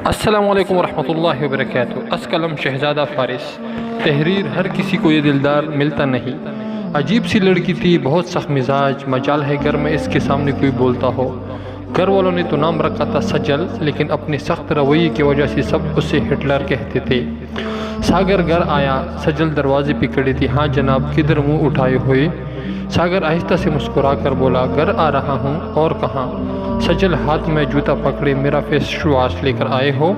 السلام علیکم ورحمۃ اللہ وبرکاتہ۔ از قلم شہزادہ فارس۔ تحریر ہر کسی کو یہ دلدار ملتا نہیں۔ عجیب سی لڑکی تھی، بہت سخت مزاج، مجال ہے گھر میں اس کے سامنے کوئی بولتا ہو۔ گھر والوں نے تو نام رکھا تھا سجل، لیکن اپنے سخت رویے کی وجہ سے سب اسے ہٹلر کہتے تھے۔ ساگر گھر آیا، سجل دروازے پہ کھڑی تھی۔ ہاں جناب، کدھر منہ اٹھائے ہوئے؟ ساگر آہستہ سے مسکرا کر بولا، گھر آ رہا ہوں، اور کہاں؟ سجل ہاتھ میں جوتا پکڑے، میرا فیس واش لے کر آئے ہو؟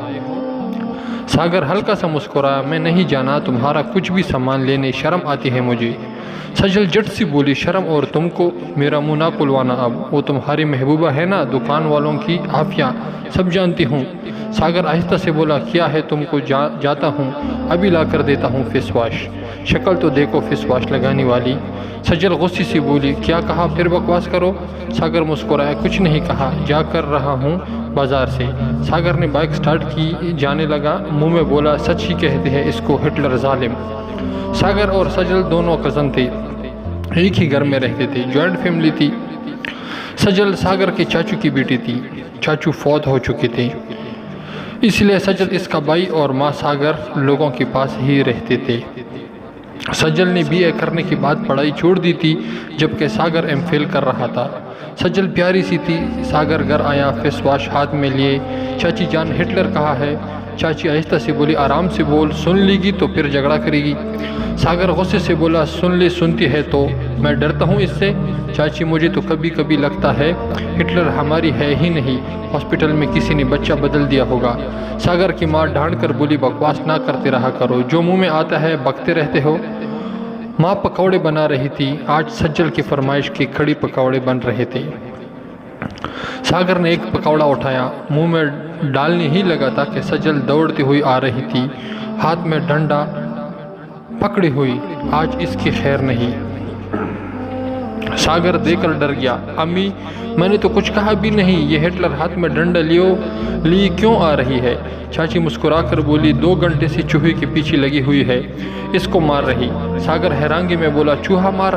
ساگر ہلکا سا مسکرایا، میں نہیں جانا تمہارا کچھ بھی سامان لینے، شرم آتی ہے مجھے۔ سجل جٹ سی بولی، شرم اور تم کو؟ میرا منہ نہ کھلوانا اب، وہ تمہاری محبوبہ ہے نا، دکان والوں کی عافیہ سب جانتی ہوں۔ ساگر آہستہ سے بولا، کیا ہے تم کو؟ جاتا ہوں، ابھی لا کر دیتا ہوں فیس واش۔ شکل تو دیکھو فیس واش لگانے والی۔ سجل غصے سے بولی، کیا کہا؟ پھر بکواس کرو۔ ساگر مسکرایا، کچھ نہیں کہا، جا کر رہا ہوں بازار سے۔ ساگر نے بائک سٹارٹ کی، جانے لگا، منہ میں بولا، سچ ہی کہتے ہیں اس کو ہٹلر ظالم۔ ساگر اور سجل دونوں کزن تھے، ایک ہی گھر میں رہتے تھے، جوائنٹ فیملی تھی۔ سجل ساگر کے چاچو کی بیٹی تھی، چاچو فوت ہو چکے تھے، اس لیے سجل اس کا بھائی اور ماں ساگر لوگوں کے پاس ہی رہتے تھے۔ سجل نے بی اے کرنے کے بعد پڑھائی چھوڑ دی تھی، جبکہ ساگر ایم فل کر رہا تھا۔ سجل پیاری سی تھی۔ ساگر گھر آیا، فیس واش ہاتھ میں لیے، چاچی جان ہٹلر کہا ہے؟ چاچی آہستہ سے بولی، آرام سے بول، سن لے گی تو پھر جھگڑا کرے گی۔ ساگر غصے سے بولا، سن لے، سنتی ہے تو میں ڈرتا ہوں اس سے؟ چاچی مجھے تو کبھی کبھی لگتا ہے ہٹلر ہماری ہے ہی نہیں، ہاسپٹل میں کسی نے بچہ بدل دیا ہوگا۔ ساگر کی ماں ڈھانٹ کر بولی، بکواس نہ کرتے رہا کرو، جو منہ میں آتا ہے بکتے رہتے ہو۔ ماں پکوڑے بنا رہی تھی، آج سجل کی فرمائش کے کھڑی پکوڑے بن رہے تھے۔ ساگر نے ایک پکوڑا اٹھایا، منہ میں ڈالنے ہی لگا تھا کہ سجل دوڑتی ہوئی آ رہی تھی، ہاتھ میں ڈنڈا پکڑی ہوئی۔ آج اس کی خیر نہیں۔ ساگر دیکھ کر ڈر گیا، امی میں نے تو کچھ کہا بھی نہیں، یہ ہٹلر ہاتھ میں ڈنڈا لی کیوں آ رہی ہے؟ چاچی مسکرا کر بولی، 2 گھنٹے سے چوہے کے پیچھے لگی ہوئی ہے، اس کو مار رہی۔ ساگر حیرانگی میں بولا، چوہا مار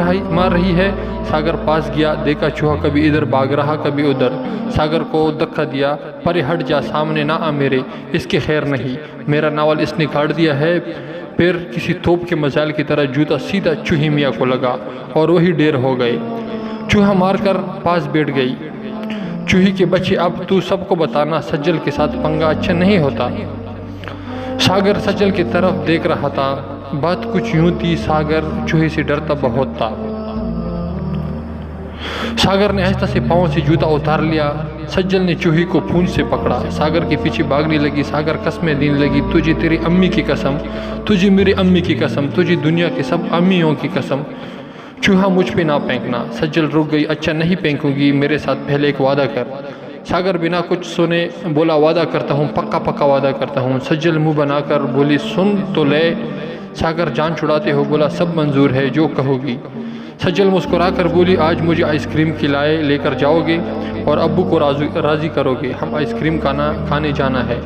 رہی ہے؟ ساگر پاس گیا، دیکھا چوہا کبھی ادھر بھاگ رہا کبھی ادھر۔ ساگر کو دھکا دیا، پرے ہٹ جا، سامنے نہ آ میرے، اس کی خیر نہیں، میرا ناول اس نے کاٹ دیا ہے۔ پھر کسی توپ کے مزائل کی طرح جوتا سیدھا چوہی میاں کو لگا اور وہی ڈیر ہو گئے۔ چوہا مار کر پاس بیٹھ گئی۔ چوہی کے بچے، اب تو سب کو بتانا، سجل کے ساتھ پنگا اچھا نہیں ہوتا۔ ساگر سجل کی طرف دیکھ رہا تھا، بات کچھ یوں تھی، ساگر چوہے سے ڈرتا بہت تھا۔ ساگر نے آہستہ سے پاؤں سے جوتا اتار لیا۔ سجل نے چوہی کو پونچھ سے پکڑا، ساگر کے پیچھے بھاگنے لگی۔ ساگر قسمیں دینے لگی، تجھے تیری امی کی قسم، تجھے میری امی کی قسم، تجھے دنیا کے سب امیوں کی قسم، چوہا مجھ پہ نہ پھینکنا۔ سجل رک گئی، اچھا نہیں پھینکوں گی، میرے ساتھ پہلے ایک وعدہ کر۔ ساگر بنا کچھ سنے بولا، وعدہ کرتا ہوں، پکا وعدہ کرتا ہوں۔ سجل منہ بنا کر بولی، سن تو لے۔ ساگر جان چھڑاتے ہو بولا، سب منظور ہے جو کہو گی۔ سجل مسکرا کر بولی، آج مجھے آئس کریم کھلائے لے کر جاؤ گے اور ابو کو راضی کرو گے، ہم آئس کریم کھانے جانا ہے۔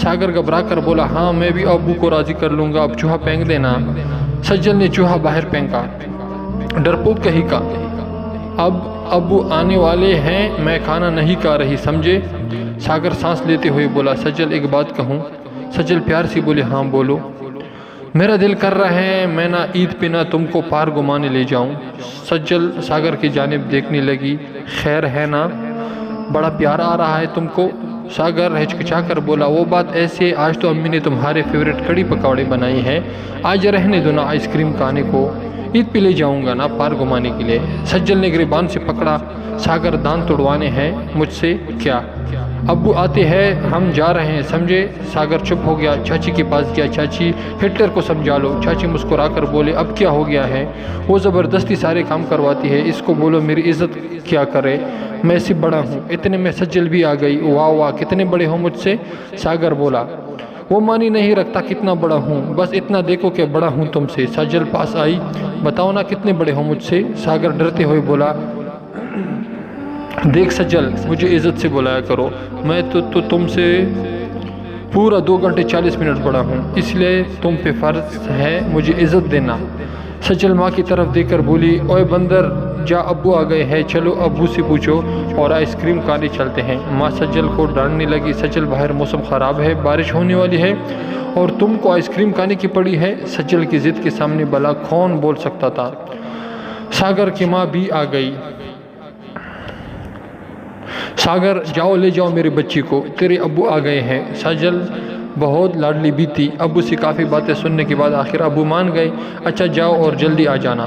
ساگر گھبرا کر بولا، ہاں میں بھی ابو کو راضی کر لوں گا، اب چوہا پھینک دینا۔ سجل نے چوہا باہر پھینکا، ڈرپوک کہیں کا، اب ابو آنے والے ہیں، میں کھانا نہیں کھا رہی، سمجھے؟ ساگر سانس لیتے ہوئے بولا، سجل ایک بات کہوں؟ سجل پیار سے بولے، ہاں بولو۔ میرا دل کر رہا ہے میں نہ عید پہ نہ تم کو پار گھمانے لے جاؤں۔ سجل ساگر کی جانب دیکھنے لگی، خیر ہے نا، بڑا پیار آ رہا ہے تم کو؟ ساگر ہچکچا کر بولا، وہ بات ایسے، آج تو امی نے تمہارے فیوریٹ کڑی پکوڑے بنائی ہیں، آج رہنے دو نا آئس کریم کھانے کو، عید پہ لے جاؤں گا نا پار گھمانے کے لیے۔ سجل نے گریبان سے پکڑا، ساگر دان توڑوانے ہیں مجھ سے کیا؟ ابو آتے ہیں، ہم جا رہے ہیں، سمجھے؟ ساگر چپ ہو گیا، چاچی کے پاس گیا، چاچی ہٹلر کو سمجھا لو۔ چاچی مسکرا کر بولے، اب کیا ہو گیا ہے؟ وہ زبردستی سارے کام کرواتی ہے، اس کو بولو میری عزت کیا کرے، میں سے بڑا ہوں۔ اتنے میں سجل بھی آ گئی، واہ واہ کتنے بڑے ہو مجھ سے۔ ساگر بولا، وہ مانی نہیں رکھتا کتنا بڑا ہوں، بس اتنا دیکھو کہ بڑا ہوں تم سے۔ سجل پاس آئی، بتاؤ نا کتنے بڑے ہو مجھ سے۔ ساگر ڈرتے ہوئے بولا، دیکھ سجل مجھے عزت سے بلایا کرو، میں تو تم سے پورا 2 گھنٹے 40 منٹ بڑا ہوں، اس لیے تم پہ فرض ہے مجھے عزت دینا۔ سجل ماں کی طرف دیکھ کر بولی، اوے بندر جا ابو آ گئے ہیں، چلو ابو سے پوچھو اور آئس کریم کھانے چلتے ہیں۔ ماں سجل کو ڈانٹنے لگی، سجل باہر موسم خراب ہے، بارش ہونے والی ہے اور تم کو آئس کریم کھانے کی پڑی ہے۔ سجل کی ضد کے سامنے بھلا کون بول سکتا تھا۔ ساگر کی ماں بھی آ گئی، ساگر جاؤ لے جاؤ میرے بچی کو، تیرے ابو آ گئے ہیں۔ سجل بہت لاڈلی بھی تھی، ابو سے کافی باتیں سننے کے بعد آخر ابو مان گئے، اچھا جاؤ اور جلدی آ جانا۔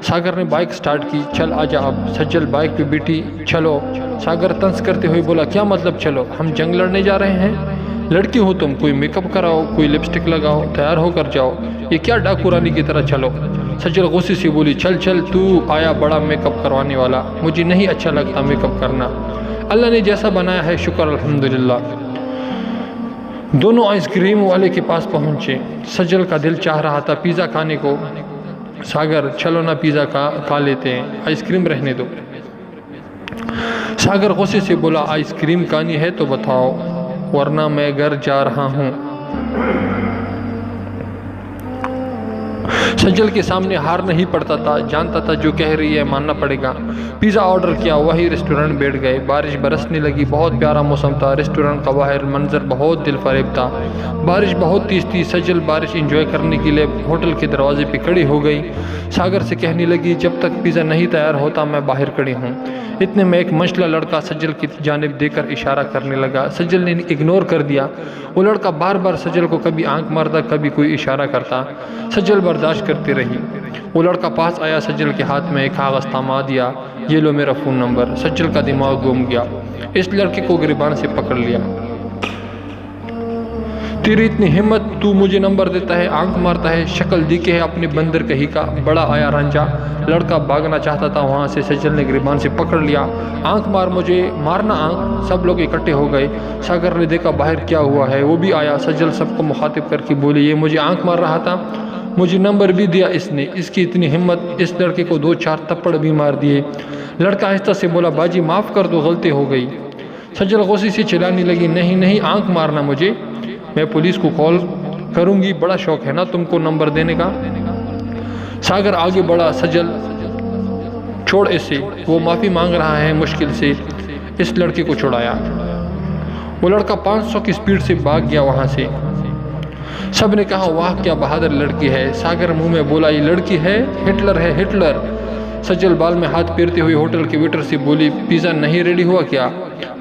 ساگر نے بائک سٹارٹ کی، چل آجا اب۔ سجل بائک پہ بیٹھی، چلو۔ ساگر طنز کرتے ہوئے بولا، کیا مطلب چلو؟ ہم جنگ لڑنے جا رہے ہیں؟ لڑکی ہو تم، کوئی میک اپ کراؤ، کوئی لپسٹک لگاؤ، تیار ہو کر جاؤ، یہ کیا ڈاکو رانی کی طرح چلو؟ سجل غصے سے بولی، چل چل، تو آیا بڑا میک اپ کروانے والا، مجھے نہیں اچھا لگتا میک اپ کرنا، اللہ نے جیسا بنایا ہے شکر الحمدللہ۔ دونوں آئس کریم والے کے پاس پہنچے، سجل کا دل چاہ رہا تھا پیزا کھانے کو۔ ساگر چلو نا پیزا کھا لیتے ہیں، آئس کریم رہنے دو۔ ساگر غصے سے بولا، آئس کریم کھانی ہے تو بتاؤ ورنہ میں گھر جا رہا ہوں۔ سجل کے سامنے ہار نہیں پڑتا تھا، جانتا تھا جو کہہ رہی ہے ماننا پڑے گا۔ پیزا آرڈر کیا، وہی ریسٹورنٹ بیٹھ گئے۔ بارش برسنے لگی، بہت پیارا موسم تھا، ریسٹورنٹ کا باہر منظر بہت دل فریب تھا۔ بارش بہت تیز تھی، سجل بارش انجوائے کرنے کے لیے ہوٹل کے دروازے پہ کھڑی ہو گئی۔ ساگر سے کہنے لگی، جب تک پیزا نہیں تیار ہوتا میں باہر کھڑی ہوں۔ اتنے میں ایک منچلا لڑکا سجل کی جانب دے کر اشارہ کرنے لگا، سجل نے اگنور کر دیا۔ وہ لڑکا بار بار سجل کو کبھی آنکھ مارتا، کبھی کوئی اشارہ کرتا، سجل برداشت کرتی رہی۔ وہ لڑکا پاس آیا، سجل کے ہاتھ میں ایک کاغذ تھما دیا، یہ لو میرا فون نمبر۔ سجل کا دماغ گھوم گیا، اس لڑکے کو گریبان سے پکڑ لیا۔ تیری اتنی ہمت، تو مجھے نمبر دیتا ہے، آنکھ مارتا ہے، شکل دیکھے ہے اپنے بندر کہیں کا، بڑا آیا رانجا۔ لڑکا بھاگنا چاہتا تھا وہاں سے، سجل نے گریبان سے پکڑ لیا، آنکھ مار، مجھے مارنا آنکھ۔ سب لوگ اکٹھے ہو گئے، ساگر نے دیکھا باہر کیا ہوا ہے، وہ بھی آیا۔ سجل سب کو مخاطب کر کے بولی، یہ مجھے آنکھ مار رہا تھا، مجھے نمبر بھی دیا اس نے، اس کی اتنی ہمت، اس لڑکے کو 2-4 تپڑ بھی مار دیے۔ لڑکا آہستہ سے بولا، باجی معاف کر دو، غلطی ہو گئی۔ سجل غصے سے چلانے لگی، نہیں نہیں، آنکھ مارنا مجھے، میں پولیس کو کال کروں گی، بڑا شوق ہے نا تم کو نمبر دینے کا۔ ساگر آگے بڑھا، سجل چھوڑ اسے، وہ معافی مانگ رہا ہے مشکل سے، اس لڑکے کو چھڑایا۔ وہ لڑکا 500 کی سپیڈ سے بھاگ گیا وہاں سے۔ سب نے کہا، واہ کیا بہادر لڑکی ہے۔ ساگر منہ میں بولا، یہ لڑکی ہے، ہٹلر ہے، ہٹلر۔ سجل بال میں ہاتھ پھیرتے ہوئے ہوٹل کے ویٹر سے بولی، پیزا نہیں ریڈی ہوا کیا؟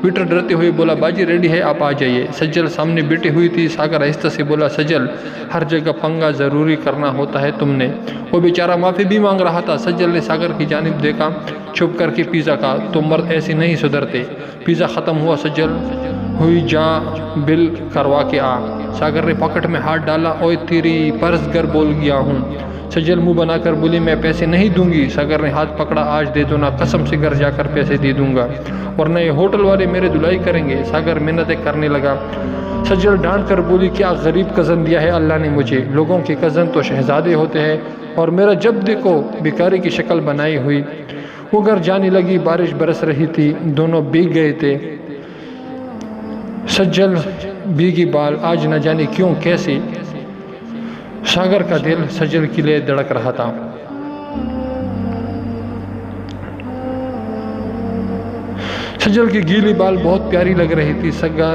ویٹر ڈرتے ہوئے بولا، باجی ریڈی ہے، آپ آ جائیے۔ سجل سامنے بیٹھی ہوئی تھی، ساگر آہستہ سے بولا، سجل ہر جگہ پنگا ضروری کرنا ہوتا ہے تم نے۔ وہ بیچارہ معافی بھی مانگ رہا تھا، سجل نے ساگر کی جانب دیکھا، چھپ کر کے پیزا کھا، تم مرد ایسے نہیں سدھرتے۔ پیزا ختم ہوا، سجل ہوئی، جا بل کروا کے آ۔ ساگر نے پاکٹ میں ہاتھ ڈالا، اوئے تیری پرس گھر بول گیا ہوں۔ سجل منہ بنا کر بولی، میں پیسے نہیں دوں گی۔ ساگر نے ہاتھ پکڑا، آج دے دو نا، قسم سے گھر جا کر پیسے دے دوں گا، ورنہ یہ ہوٹل والے میرے دھلائی کریں گے۔ ساگر منتیں کرنے لگا۔ سجل ڈانٹ کر بولی، کیا غریب کزن دیا ہے اللہ نے مجھے، لوگوں کے کزن تو شہزادے ہوتے ہیں اور میرا جب دیکھو بیکاری کی شکل بنائی ہوئی۔ وہ گھر جانے لگی، بارش برس رہی تھی، دونوں بھیگ گئے تھے۔ سجل بھیگی بال، آج نہ جانے کیوں کیسے ساگر کا دل سجل کے لیے دھڑک رہا تھا۔ سجل کی گیلی بال بہت پیاری لگ رہی تھی۔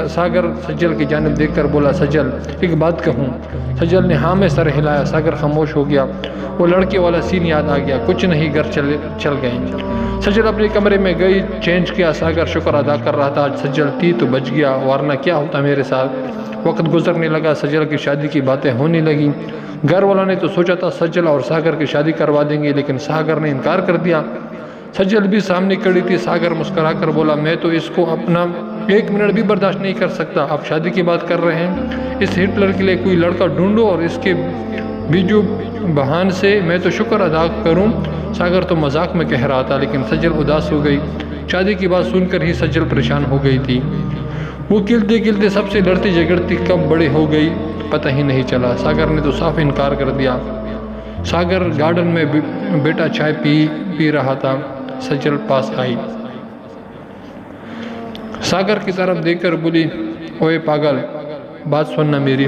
ساگر سجل کی جانب دیکھ کر بولا، سجل ایک بات کہوں؟ سجل نے ہاں میں سر ہلایا۔ ساگر خاموش ہو گیا، وہ لڑکے والا سین یاد آ گیا، کچھ نہیں، گھر چل گئے۔ سجل اپنے کمرے میں گئی، چینج کیا۔ ساگر شکر ادا کر رہا تھا، سجل تھی تو بچ گیا، ورنہ کیا ہوتا میرے ساتھ۔ وقت گزرنے لگا، سجل کی شادی کی باتیں ہونے لگیں۔ گھر والوں نے تو سوچا تھا سجل اور ساگر کی شادی کروا دیں گے، لیکن ساگر نے انکار کر دیا۔ سجل بھی سامنے کھڑی تھی، ساگر مسکرا کر بولا، میں تو اس کو اپنا 1 منٹ بھی برداشت نہیں کر سکتا، آپ شادی کی بات کر رہے ہیں؟ اس ہٹلر کے لیے کوئی لڑکا ڈھونڈو اور اس کے بیجو بہان سے میں تو شکر ادا کروں۔ ساگر تو مذاق میں کہہ رہا تھا، لیکن سجل اداس ہو گئی۔ شادی کی بات سن کر ہی سجل پریشان ہو گئی تھی۔ وہ کھلتے کھلتے سب سے لڑتی جھگڑتی کب بڑے ہو گئی پتہ ہی نہیں چلا۔ ساگر نے تو صاف انکار کر دیا۔ ساگر گارڈن میں بیٹا چائے پی رہا تھا، سجل پاس آئی، ساگر کی طرف دیکھ کر بولی، اوے پاگل، بات سننا میری۔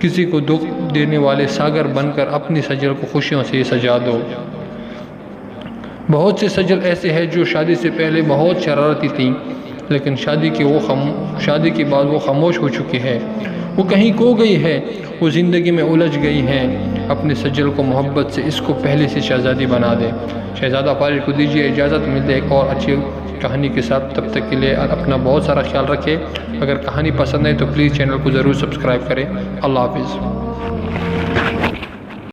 کسی کو دکھ دینے والے ساگر بن کر اپنی سجل کو خوشیوں سے سجا دو۔ بہت سے سجل ایسے ہیں جو شادی سے پہلے بہت شرارتی تھیں، لیکن شادی کے بعد وہ خاموش ہو چکی ہے، وہ کہیں کھو گئی ہے، وہ زندگی میں الجھ گئی ہے۔ اپنے سجل کو محبت سے اس کو پہلے سے شہزادی بنا دے۔ شہزادہ فارس کو دیجیے اجازت، ملتے ایک اور اچھی کہانی کے ساتھ، تب تک کے لیے اپنا بہت سارا خیال رکھے۔ اگر کہانی پسند ہے تو پلیز چینل کو ضرور سبسکرائب کریں۔ اللہ حافظ۔